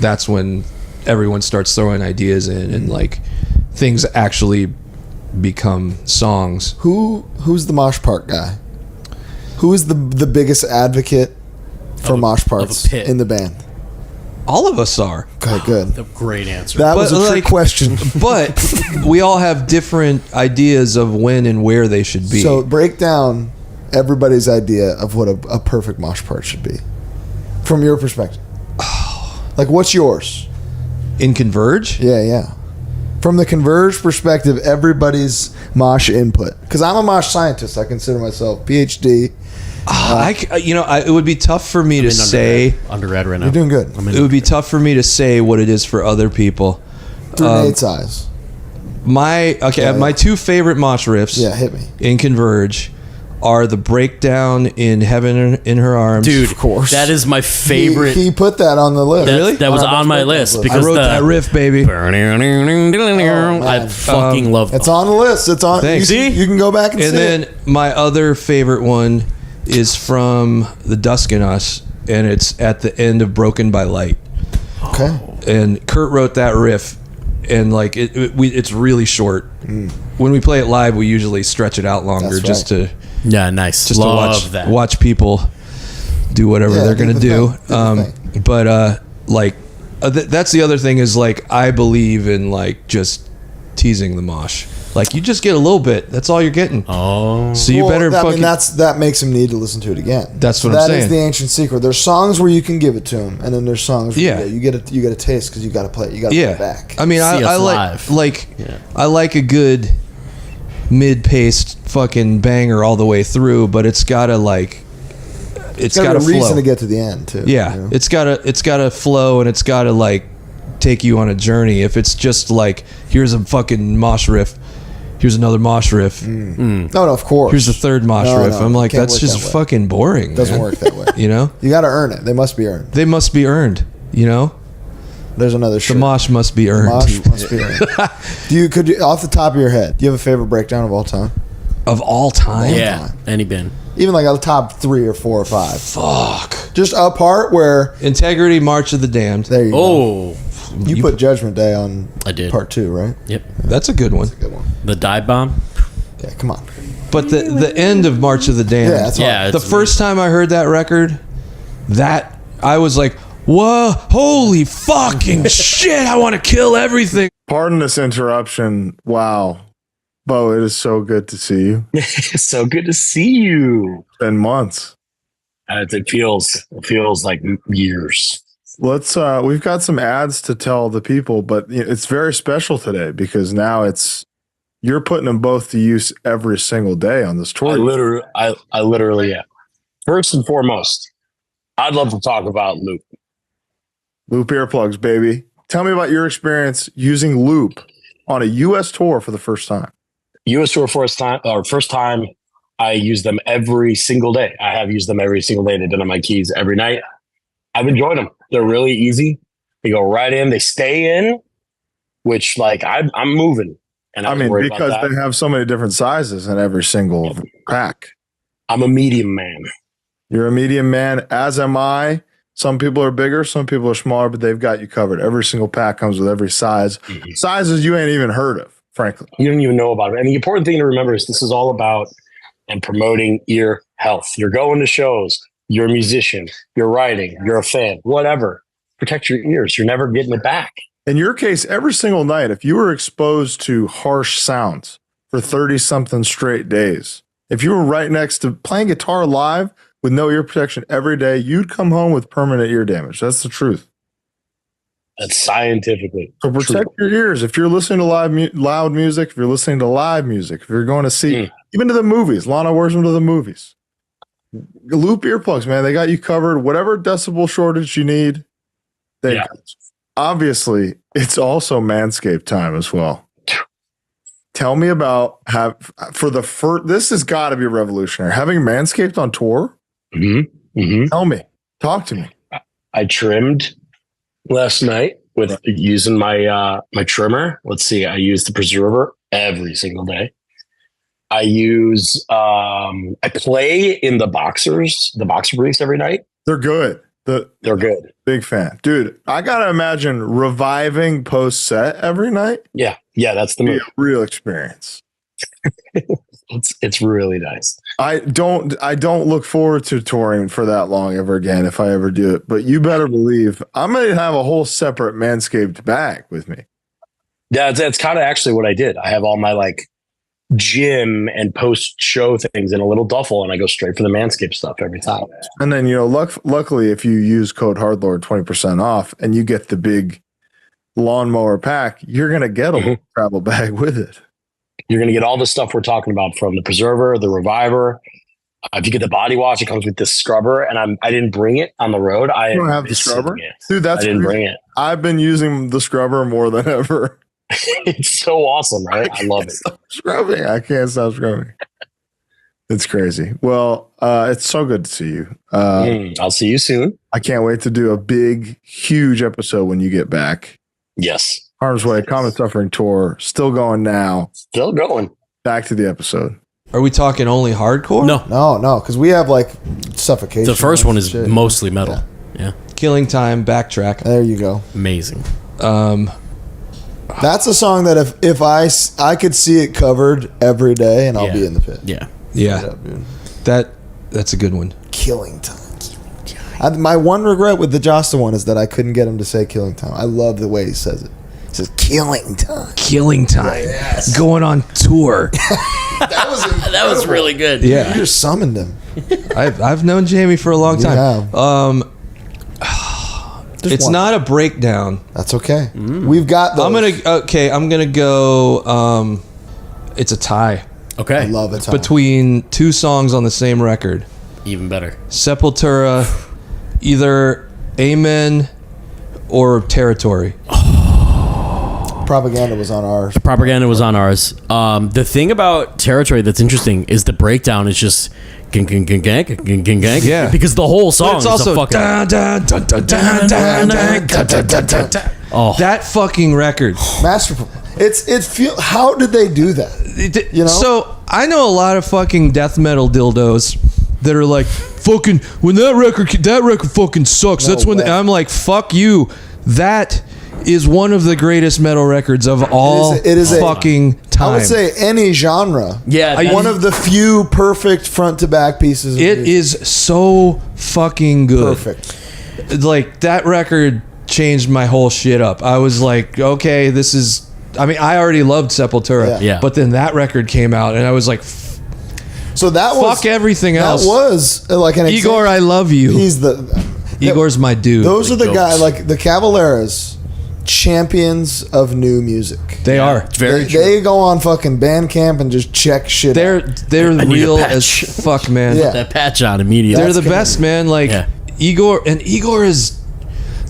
that's when everyone starts throwing ideas in, and like things actually become songs. Who's the mosh part guy? Who is the biggest advocate for mosh parts pit. in the band? All of us are. Okay, good. A great answer. That was But, a trick like- question. But we all have different ideas of when and where they should be. So break down everybody's idea of what a perfect mosh part should be, from your perspective. Like, what's yours? In Converge? Yeah. From the Converge perspective, everybody's mosh input. Because I'm a mosh scientist. I consider myself PhD. It would be tough for me to say. Undergrad right now. You're doing good. It would be tough for me to say what it is for other people. Through Nate's eyes. My two favorite mosh riffs. Yeah, hit me. In Converge are the breakdown in Heaven in Her Arms. Dude, Of course. that is my favorite. He put that on the list. That, that was on my list I because wrote that riff, baby. I fucking love It's on the list. It's on. Thanks. You can go back and see then it. my other favorite one is from The Dusk in Us, and it's at the end of Broken by Light. Okay. And Kurt wrote that riff, and like it's really short. When we play it live, we usually stretch it out longer. That's just right. to Yeah, nice. just Love to that. watch people do whatever Yeah, they're gonna do. thing. But that's the other thing is like I believe in like just teasing the mosh. Like you just get a little bit. That's all you're getting. Oh, So you better fucking. that makes him need to listen to it again. That's what I'm That saying. is the ancient secret. There's songs where you can give it to him, and then there's songs where you get a taste because you got to play it. You got to play it back. I mean, See us I live. I like a good mid-paced fucking banger all the way through, but it's gotta like it's got gotta a reason flow. to get to the end too. Yeah, you know? it's gotta flow, and it's gotta like take you on a journey. If it's just like here's a fucking mosh riff, here's another mosh riff, No, of course. here's the third mosh No, riff. no, I'm like, can't that's work just that way. fucking boring. Doesn't man. work that way. You know, You got to earn it. They must be earned. they must be earned. You know, There's another the shirt. mosh must be earned. Mosh must be earned. Could you off the top of your head? Do you have a favorite breakdown of all time? Of all time. yeah. Any band. Even like a top 3 or 4 or 5. Fuck. Just a part where Integrity, March of the Damned. there you go. Oh, You put Judgment Day on I did. part 2, right? Yep. That's a good one. Good one. The dive bomb. Yeah, come on. But the end of March of the Damned. Yeah, that's Yeah, hard. The first time I heard that record, that I was like, whoa, holy fucking shit, I want to kill everything. Pardon this interruption. Wow. Bo, it is so good to see you. It's so good to see you. It's been months. It feels like years. Let's we've got some ads to tell the people, but it's very special today because now you're putting them both to use every single day on this tour. I literally am. First and foremost, I'd love to talk about Loop. Loop earplugs, baby. Tell me about your experience using Loop on a US tour for the first time. US tour first time, I use them every single day. I have used them every single day. They've been on my keys every night. I've enjoyed them. They're really easy. They go right in. They stay in, which like I'm moving. And I mean, because they have so many different sizes in every single pack. I'm a medium man. You're a medium man, as am I. Some people are bigger, some people are smaller, but they've got you covered. Every single pack comes with every size. Mhm. Sizes you ain't even heard of, frankly. You don't even know about it. And the important thing to remember is this is all about and promoting ear health. You're going to shows. You're a musician. You're writing. You're a fan. Whatever. Protect your ears. You're never getting it back. In your case, every single night, if you were exposed to harsh sounds for 30-something straight days, if you were right next to playing guitar live with no ear protection every day, you'd come home with permanent ear damage. That's the truth. That's scientifically So protect your ears. If you're listening to loud music, if you're listening to live music, if you're going to see, even to the movies, Lana wears them to the movies. Loop earplugs, man, they got you covered. Whatever decibel shortage you need, they got you. Obviously, it's also Manscaped time as well. Tell me about this has got to be revolutionary. Having Manscaped on tour? Mm-hmm. Mm-hmm. Tell me. Talk to me. I trimmed last night with using my my trimmer. Let's see. I use the preserver every single day. I use I play in the boxer briefs every night. They're good. They're good. Big fan. Dude, I got to imagine reviving post set every night. Yeah, that's the Be move. a real experience. It's really nice. I don't look forward to touring for that long ever again if I ever do it. But you better believe I'm going to have a whole separate Manscaped bag with me. Yeah, that's kind of actually what I did. I have all my like gym and post show things in a little duffel, and I go straight for the Manscaped stuff every time. And then, luckily, if you use code HardLore 20% off and you get the big lawnmower pack, you're going to get a travel bag with it. You're going to get all the stuff we're talking about, from the preserver, the reviver. If you get the body wash, it comes with this scrubber, and I didn't bring it on the road. You don't have the scrubber? Dude, I didn't bring it. I've been using the scrubber more than ever. It's so awesome, right? I love it. Scrubbing. I can't stop scrubbing. It's crazy. Well, it's so good to see you. I'll see you soon. I can't wait to do a big, huge episode when you get back. Yes. Harm's Way, Common Suffering Tour, still going now. Still going. Back to the episode. Are we talking only hardcore? No. Because we have like Suffocation. The first one is shit. mostly metal. Yeah. Killing Time, Backtrack. There you go. Amazing. That's a song that if I could see it covered every day, and I'll be in the pit. Yeah. Yeah. That's a good one. Killing Time. My one regret with the Josta one is that I couldn't get him to say Killing Time. I love the way he says it. He says Killing Time. Killing Time. Yes. Going on tour. That was really good. Yeah. You just summoned him. I've known Jamie for a long time. It's not a breakdown. That's okay. We've got those. I'm gonna go. It's a tie. Okay. I love it. Between two songs on the same record. Even better. Sepultura, either Amen or Territory. Propaganda was on ours. Propaganda was on ours. The thing about Territory that's interesting is the breakdown is just gang, gang, gang, gang, gang, gang, gang. Yeah. Because the whole song But it's also is a fucking... That fucking record. Masterful. How did they do that? You know? So I know a lot of fucking death metal dildos that are like, fucking, when that record fucking sucks. No That's when way. I'm like, fuck you. That is one of the greatest metal records of all fucking time. I would say any genre. Yeah. One of the few perfect front to back pieces. It is so fucking good. Perfect. Like, that record changed my whole shit up. I was like, okay, this is... I mean, I already loved Sepultura. Yeah. But then that record came out, and I was like, so that was... fuck everything else. That was like an Igor, I love you. Igor's my dude. Those are the guys, like the Cavaleras, champions of new music. They are. Very true. They go on fucking Bandcamp and just check shit out. They're I need a real patch. as fuck, man. Yeah. That patch on immediately. They're the That's best, man. Like, Yeah. Igor is...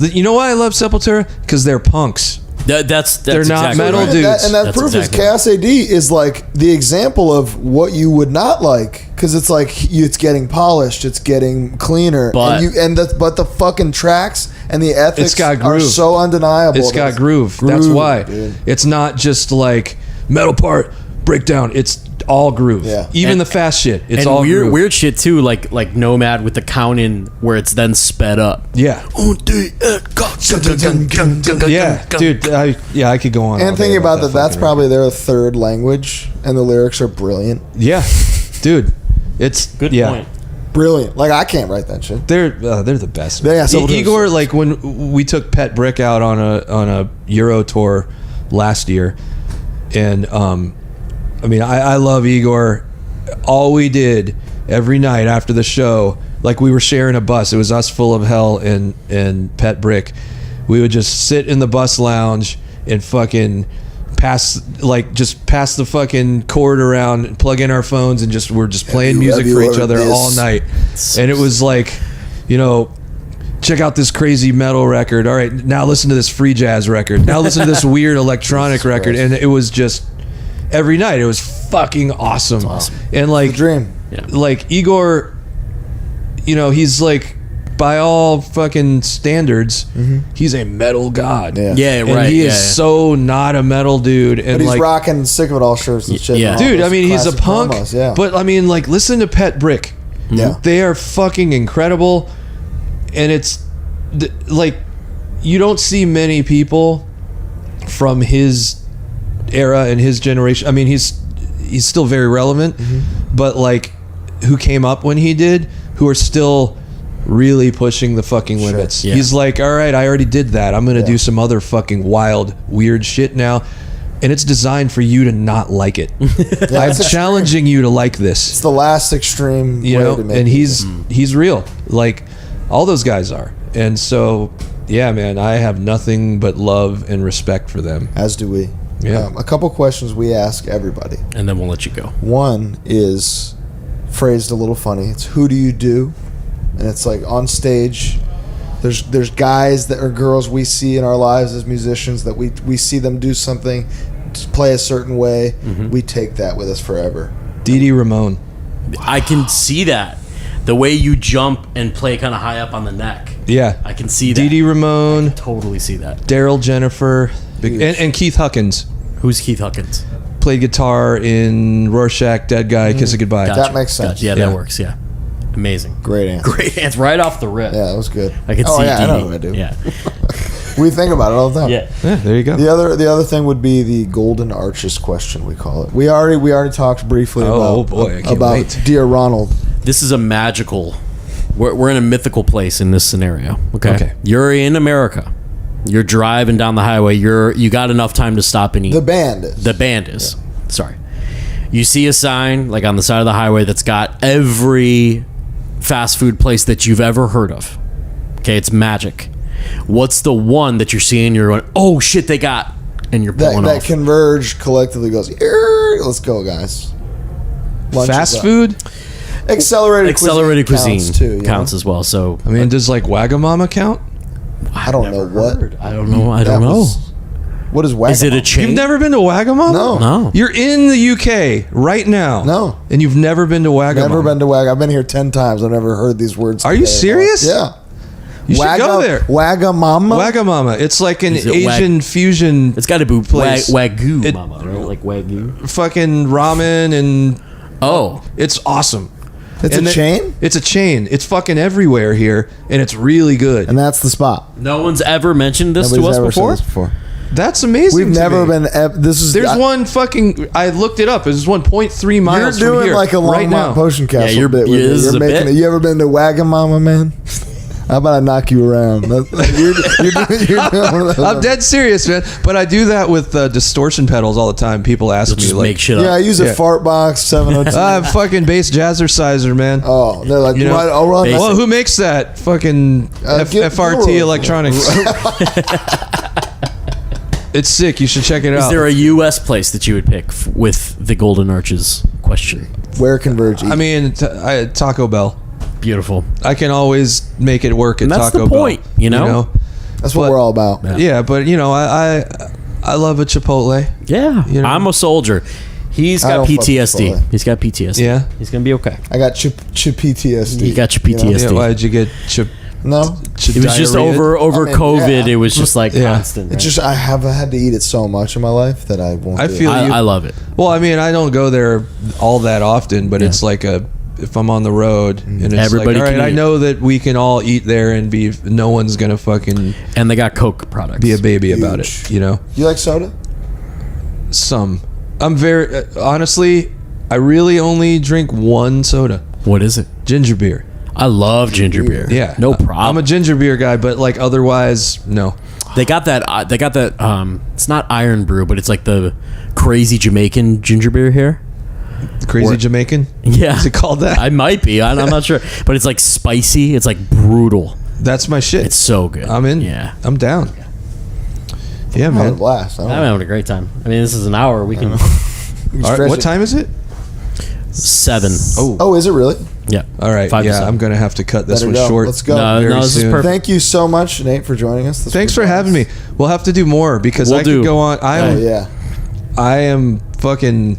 You know why I love Sepultura? Because they're punks. That's They're not exactly metal right. dudes. And that That's proof exactly is Chaos AD is like the example of what you would not like, because it's like it's getting polished, it's getting cleaner, But the fucking tracks and the ethics It's got are groove. so undeniable. It's got groove. That's why. It's not just like metal part, breakdown. It's all groove. Yeah. Even And- the fast shit. It's and all weird, groove. weird shit too, like Nomad with the count in where it's then sped up. Yeah. Yeah, dude. I could go on. all And day thinking about that, that's fucking probably their third language, and the lyrics are brilliant. record. Yeah, dude. It's Good yeah. point. Brilliant. Like, I can't write that shit. They're the best. Yeah, so Igor, like when we took Pet Brick out on a Euro tour last year, and I mean I love Igor. All we did every night after the show, like we were sharing a bus. It was us, Full of Hell, and Pet Brick. We would just sit in the bus lounge and fucking pass the fucking cord around and plug in our phones and we're just playing music for each other all night. And it was like, you know, check out this crazy metal record. All right, now listen to this free jazz record. Now listen to this weird electronic record. And it was just every night. It was fucking awesome. And like, Dream. like Igor, you know, he's like, by all fucking standards, he's a metal god. Yeah. Yeah, And right. he yeah, is yeah. so not a metal dude. And But he's like, rocking Sick of It All shirts and shit. Yeah. and all dude, those I mean, he's a classic punk. promos, yeah. But I mean, like, listen to Pet Brick. Yeah. They are fucking incredible. And it's like, you don't see many people from his era and his generation. I mean, he's still very relevant, but like, who came up when he did, who are still really pushing the fucking limits. Yeah. He's like, all right, I already did that. I'm gonna do some other fucking wild, weird shit now. And it's designed for you to not like it. I'm it's challenging you to like It's this. the last extreme You way know, to make and music. he's real. Like all those guys are. And so yeah, man, I have nothing but love and respect for them. As do we. Yeah. A couple questions we ask everybody. And then we'll let you go. One is phrased a little funny. It's who do you do? And it's like on stage, there's guys that or girls we see in our lives as musicians that we see them do something, play a certain way. We take that with us forever. Dee Dee Ramone. I can see that. The way you jump and play kind of high up on the neck. Yeah. I can see that. Dee Dee Ramone. Totally see that. Daryl Jennifer. And Keith Huckins. Who's Keith Huckins? Played guitar in Rorschach, Dead Guy, Kiss It Goodbye. Gotcha. That makes sense. Gotcha. Yeah, that works. Yeah. Amazing. Great answer. Great answer. Right off the rip. Yeah, that was good. I can see yeah, I Dee know Dee. what I do. Yeah. We think about it all the time. Yeah. Yeah, there you go. The other thing would be the Golden Arches question, we call it. We already talked briefly Oh, boy, I can't wait. Dear Ronald. This is a magical. We're in a mythical place in this scenario. Okay. You're in America. You're driving down the highway. You got enough time to stop and eat. The band is. The band is. Yeah. Sorry. You see a sign like on the side of the highway that's got every fast food place that you've ever heard of. Okay, it's magic. What's the one that you're seeing? You're going, oh shit, they got, and you're pulling that off. Converge collectively goes, let's go, guys. Lunch is Fast up. food? Accelerated cuisine counts, too, you counts know? as well. So I mean, does like Wagamama count? I don't know what. I don't know. I don't know. What is Wagamama? Is it a chain? You've never been to Wagamama? No. You're in the UK right now. No. And you've never been to Wagamama? Never been to Wag. I've been here 10 times. I've never heard these words. Are you today. serious? Yeah. You should go there. Wagamama? Wagamama. It's like an Is it Asian fusion. It's got to be place. Wagyu, It- mama, right? Like Wagyu. Fucking ramen and Oh, it's awesome. It's And a chain? It's a chain. It's fucking everywhere here, and it's really good. And that's the spot. no one's ever mentioned this Nobody's to us ever said before. this before. That's amazing. We've to never me. been. There's one fucking. I looked it up. It's 1.3 You're miles from doing here. like a right Longmont now. Potion Castle you're- bit. yeah, this is You're a making bit. it. You ever been to Wagamama, man? How about I knock you around? You're doing one of those. I'm dead serious, man. But I do that with distortion pedals all the time. People ask You'll me just like, make shit Yeah, I up. use a fart box 702. fucking bass jazzerciser, man. Oh, they're like, You know, I'll run basic. that. Well, who makes that? Fucking FRT Gilroy. Electronics. It's sick. You should check it Is out. there a U.S. place that you would pick with the Golden Arches question? Where Converge? I mean, Taco Bell. Beautiful. I can always make it work at And that's Taco the Bell. point, you know? That's what but- we're all about. Yeah, but you know, I love a Chipotle. Yeah, You know? I'm a soldier. He's I got don't fuck with PTSD. Chipotle. He's got PTSD. Yeah? He's gonna be okay. I got PTSD. You got your You know? PTSD. Yeah, why did you get No, It was just over I mean, COVID. yeah. It was just like Yeah. constant. it's right? just I have had to eat it so much in my life that I won't. I do it. feel you. I love it. Well, I mean, I don't go there all that often, but it's like if I'm on the road and it's Everybody like, all can right, I eat. know that we can all eat there and be no one's gonna fucking And they got Coke products. be a baby about it, Huge. you know. You like soda? I'm very honestly, I really only drink one soda, What is it? ginger beer. I love ginger beer. Yeah, no problem. I'm a ginger beer guy, but like otherwise, no. They got that. They got that. It's not Iron Brew, but it's like the crazy Jamaican ginger beer here. Crazy Jamaican. Yeah, Is it called that? I might be. I'm not sure, but it's like spicy. It's like brutal. That's my shit. It's so good. I'm in. Yeah, I'm down. Yeah, I'm having a man. blast. I I'm don't know. having a great time. I mean, this is an hour. We can You All right, stretch what it. time is it? 7. Oh, is it really? Yeah. All right. 5 to Yeah, 7. I'm gonna have to cut this Better one go. short. Let's go. No, very this is soon. perfect. Thank you so much, Nate, for joining us. This Thanks was for having me. We'll have to do more because We'll I do. could go on. Oh yeah. I am fucking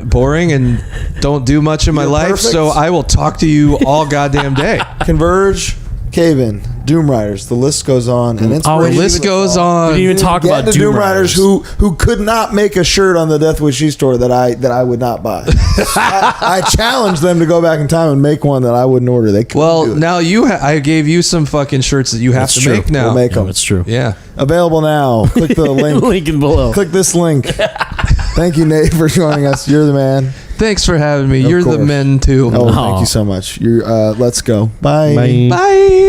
boring and don't do much in my You're life, perfect. so I will talk to you all goddamn day. Converge, Cave-In, Doomriders. The list goes on, and it's Oh, The we list goes We on. didn't even talk about Get the Doomriders. Doomriders who could not make a shirt on the Death Wish store that I would not buy. I challenged them to go back in time and make one that I wouldn't order. They couldn't Well, do it. now I gave you some fucking shirts that you have That's to true. make now. We'll make Yeah, them. that's true. Yeah. Available now. Click the link. Lincoln below. Click this link. Thank you, Nate, for joining us. You're the man. Thanks for having me. Of You're the course. men too. Oh, Aw. thank you so much. Let's go. Bye. Bye. Bye.